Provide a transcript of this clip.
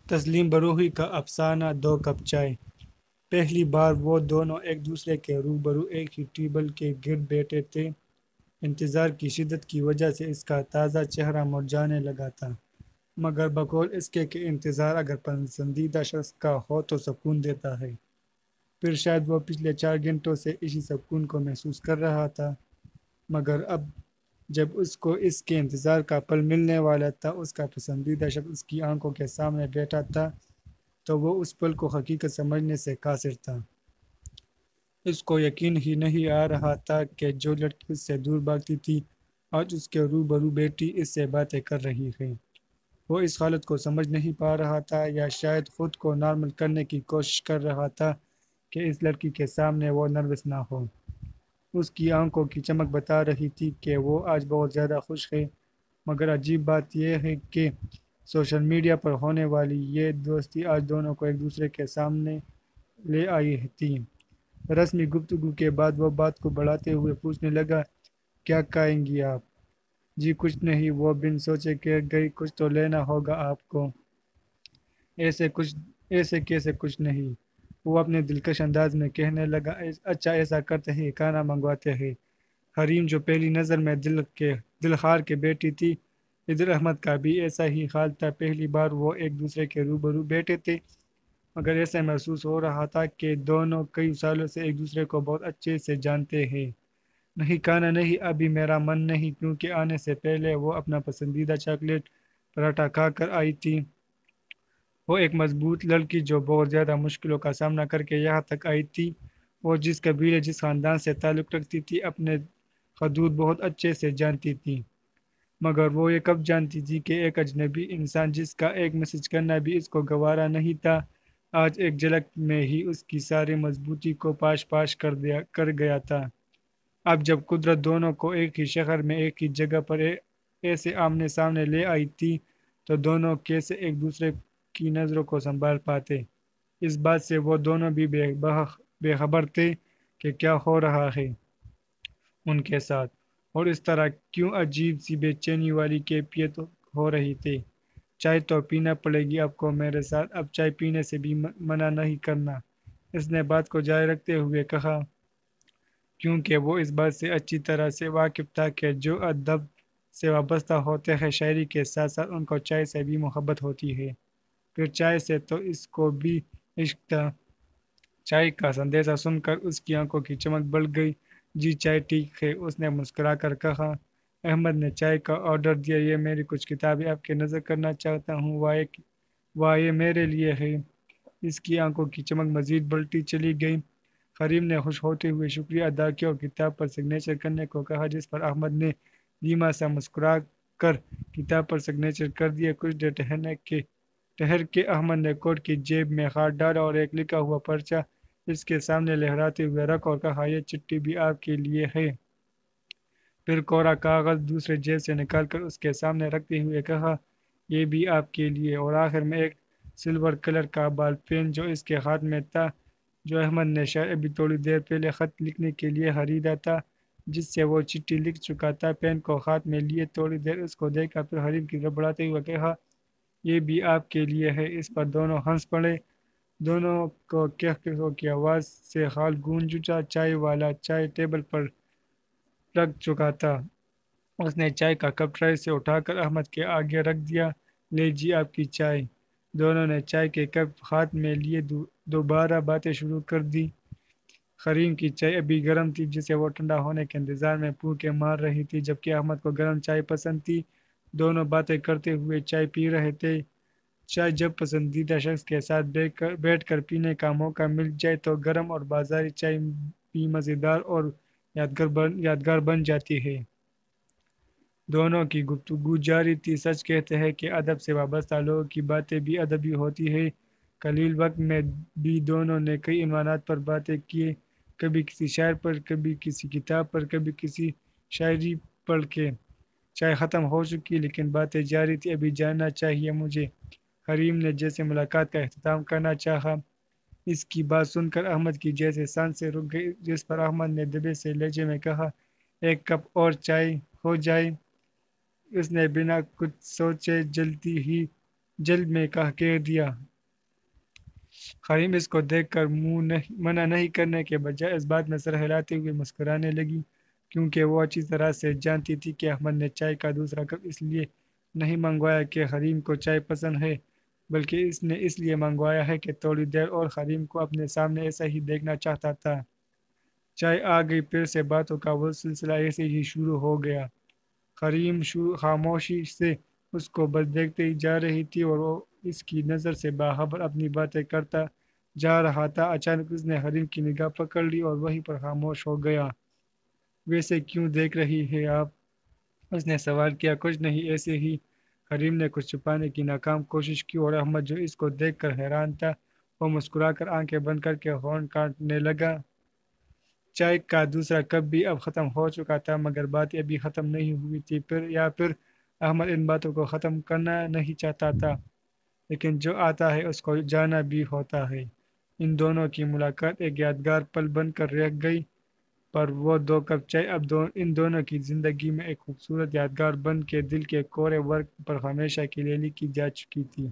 تسلیم بروہی کا افسانہ 2 کپ چائے۔ پہلی بار وہ دونوں ایک دوسرے کے روبرو ایک ہی ٹیبل کے گرد بیٹھے تھے۔ انتظار کی شدت کی وجہ سے اس کا تازہ چہرہ مرجھانے لگا تھا، مگر بقول اس کے کہ انتظار اگر پسندیدہ شخص کا ہو تو سکون دیتا ہے، پھر شاید وہ پچھلے 4 گھنٹوں سے اسی سکون کو محسوس کر رہا تھا۔ مگر اب جب اس کو اس کے انتظار کا پل ملنے والا تھا، اس کا پسندیدہ شخص اس کی آنکھوں کے سامنے بیٹھا تھا، تو وہ اس پل کو حقیقت سمجھنے سے قاصر تھا۔ اس کو یقین ہی نہیں آ رہا تھا کہ جو لڑکی اس سے دور بھاگتی تھی آج اس کے روبرو بیٹھی اس سے باتیں کر رہی ہے۔ وہ اس حالت کو سمجھ نہیں پا رہا تھا، یا شاید خود کو نارمل کرنے کی کوشش کر رہا تھا کہ اس لڑکی کے سامنے وہ نروس نہ ہو۔ اس کی آنکھوں کی چمک بتا رہی تھی کہ وہ آج بہت زیادہ خوش ہے، مگر عجیب بات یہ ہے کہ سوشل میڈیا پر ہونے والی یہ دوستی آج دونوں کو ایک دوسرے کے سامنے لے آئی تھی۔ رسمی گفتگو کے بعد وہ بات کو بڑھاتے ہوئے پوچھنے لگا، کیا کہیں گی آپ؟ جی کچھ نہیں، وہ بن سوچے کہ گئی، کچھ تو لینا ہوگا آپ کو۔ ایسے کیسے کچھ نہیں، وہ اپنے دلکش انداز میں کہنے لگا، اچھا ایسا کرتے ہیں، کھانا منگواتے ہیں۔ حریم جو پہلی نظر میں دل خار کے بیٹھی تھی، ادھر احمد کا بھی ایسا ہی حال تھا۔ پہلی بار وہ ایک دوسرے کے روبرو بیٹھے تھے، مگر ایسا محسوس ہو رہا تھا کہ دونوں کئی سالوں سے ایک دوسرے کو بہت اچھے سے جانتے ہیں۔ نہیں کھانا نہیں، ابھی میرا من نہیں، کیونکہ آنے سے پہلے وہ اپنا پسندیدہ چاکلیٹ پراٹھا کھا کر آئی تھی۔ وہ ایک مضبوط لڑکی جو بہت زیادہ مشکلوں کا سامنا کر کے یہاں تک آئی تھی۔ وہ جس قبیلے جس خاندان سے تعلق رکھتی تھی اپنے حدود بہت اچھے سے جانتی تھی، مگر وہ یہ کب جانتی تھی کہ ایک اجنبی انسان جس کا ایک میسج کرنا بھی اس کو گوارا نہیں تھا، آج ایک جھلک میں ہی اس کی ساری مضبوطی کو پاش کر گیا تھا۔ اب جب قدرت دونوں کو ایک ہی شہر میں ایک ہی جگہ پر ایسے آمنے سامنے لے آئی تھی، تو دونوں کیسے ایک دوسرے کی نظروں کو سنبھال پاتے؟ اس بات سے وہ دونوں بھی بے خبر تھے کہ کیا ہو رہا ہے ان کے ساتھ، اور اس طرح کیوں عجیب سی بے چینی والی کیفیت ہو رہی تھی۔ چائے تو پینا پڑے گی آپ کو میرے ساتھ، اب چائے پینے سے بھی منع نہیں کرنا، اس نے بات کو جاری رکھتے ہوئے کہا، کیونکہ وہ اس بات سے اچھی طرح سے واقف تھا کہ جو ادب سے وابستہ ہوتے ہیں شاعری کے ساتھ ساتھ ان کو چائے سے بھی محبت ہوتی ہے۔ پھر چائے سے تو اس کو بھی عشق تھا۔ چائے کا سندیسہ سن کر اس کی آنکھوں کی چمک بڑھ گئی۔ جی چائے ٹھیک ہے، اس نے مسکرا کر کہا۔ احمد نے چائے کا آرڈر دیا، یہ میری کچھ کتابیں آپ کی نظر کرنا چاہتا ہوں، واہ یہ میرے لیے ہے۔ اس کی آنکھوں کی چمک مزید بڑھتی چلی گئی۔ حریم نے خوش ہوتے ہوئے شکریہ ادا کیا اور کتاب پر سگنیچر کرنے کو کہا، جس پر احمد نے دھیما سا مسکرا کر کتاب پر سگنیچر کر دیا۔ کچھ دیر ٹھہر کے احمد نے کوٹ کی جیب میں ہاتھ ڈالا اور ایک لکھا ہوا پرچہ اس کے سامنے لہراتے ہوئے رکھ اور کہا، یہ چٹھی بھی آپ کے لیے ہے۔ پھر کوڑا کاغذ دوسرے جیب سے نکال کر اس کے سامنے رکھتے ہوئے کہا، یہ بھی آپ کے لیے، اور آخر میں ایک سلور کلر کا بال پین جو اس کے ہاتھ میں تھا، جو احمد نے شاید ابھی تھوڑی دیر پہلے خط لکھنے کے لیے خریدا تھا، جس سے وہ چٹھی لکھ چکا تھا۔ پین کو ہاتھ میں لیے تھوڑی دیر اس کو دیکھا، پھر حریم کی طرف بڑھاتے ہوئے کہا، یہ بھی آپ کے لیے ہے۔ اس پر دونوں ہنس پڑے۔ دونوں کو کہکہوں کی آواز سے ہال گونج اٹھا۔ چائے والا چائے ٹیبل پر رکھ چکا تھا۔ اس نے چائے کا کپ ٹرے سے اٹھا کر احمد کے آگے رکھ دیا۔ لے جی آپ کی چائے۔ دونوں نے چائے کے کپ ہاتھ میں لیے دوبارہ باتیں شروع کر دی۔ حریم کی چائے ابھی گرم تھی، جسے وہ ٹھنڈا ہونے کے انتظار میں پھونکے مار رہی تھی، جبکہ احمد کو گرم چائے پسند تھی۔ دونوں باتیں کرتے ہوئے چائے پی رہے تھے۔ چائے جب پسندیدہ شخص کے ساتھ بیٹھ کر پینے کا موقع مل جائے تو گرم اور بازاری چائے بھی مزیدار اور یادگار بن جاتی ہے۔ دونوں کی گفتگو جاری تھی۔ سچ کہتے ہیں کہ ادب سے وابستہ لوگوں کی باتیں بھی ادبی ہوتی ہیں۔ قلیل وقت میں بھی دونوں نے کئی عنوانات پر باتیں کی، کبھی کسی شاعر پر، کبھی کسی کتاب پر، کبھی کسی شاعری پڑھ کے۔ چائے ختم ہو چکی لیکن باتیں جاری تھی۔ ابھی جاننا چاہیے مجھے، حریم نے جیسے ملاقات کا اختتام کرنا چاہا۔ اس کی بات سن کر احمد کی جیسے سانسیں رک گئی، جس پر احمد نے دبے سے لہجے میں کہا، ایک کپ اور چائے ہو جائے؟ اس نے بنا کچھ سوچے جلدی ہی جلد میں کہہ دیا۔ حریم اس کو دیکھ کر منع نہیں کرنے کے بجائے اس بات میں سر ہلاتے ہوئے مسکرانے لگی، کیونکہ وہ اچھی طرح سے جانتی تھی کہ احمد نے چائے کا دوسرا کپ اس لیے نہیں منگوایا کہ حریم کو چائے پسند ہے، بلکہ اس نے اس لیے منگوایا ہے کہ تھوڑی دیر اور حریم کو اپنے سامنے ایسا ہی دیکھنا چاہتا تھا۔ چائے آ گئی، پھر سے باتوں کا وہ سلسلہ ایسے ہی شروع ہو گیا۔ حریم خاموشی سے اس کو بس دیکھتے ہی جا رہی تھی اور وہ اس کی نظر سے باخبر اپنی باتیں کرتا جا رہا تھا۔ اچانک اس نے حریم کی نگاہ پکڑ لی اور وہیں پر خاموش ہو گیا۔ ویسے کیوں دیکھ رہی ہے آپ؟ اس نے سوال کیا۔ کچھ نہیں، ایسے ہی۔ حریم نے کچھ چھپانے کی ناکام کوشش کی اور احمد جو اس کو دیکھ کر حیران تھا وہ مسکرا کر آنکھیں بند کر کے ہورن کاٹنے لگا۔ چائے کا دوسرا کپ بھی اب ختم ہو چکا تھا، مگر باتیں ابھی ختم نہیں ہوئی تھی۔ پھر احمد ان باتوں کو ختم کرنا نہیں چاہتا تھا، لیکن جو آتا ہے اس کو جانا بھی ہوتا ہے۔ ان دونوں کی ملاقات ایک یادگار پل بن کر رہ گئی، پر وہ دو کپ چائے اب ان دونوں کی زندگی میں ایک خوبصورت یادگار بن کے دل کے کونے ورق پر ہمیشہ کے لیے لکھی جا چکی تھی۔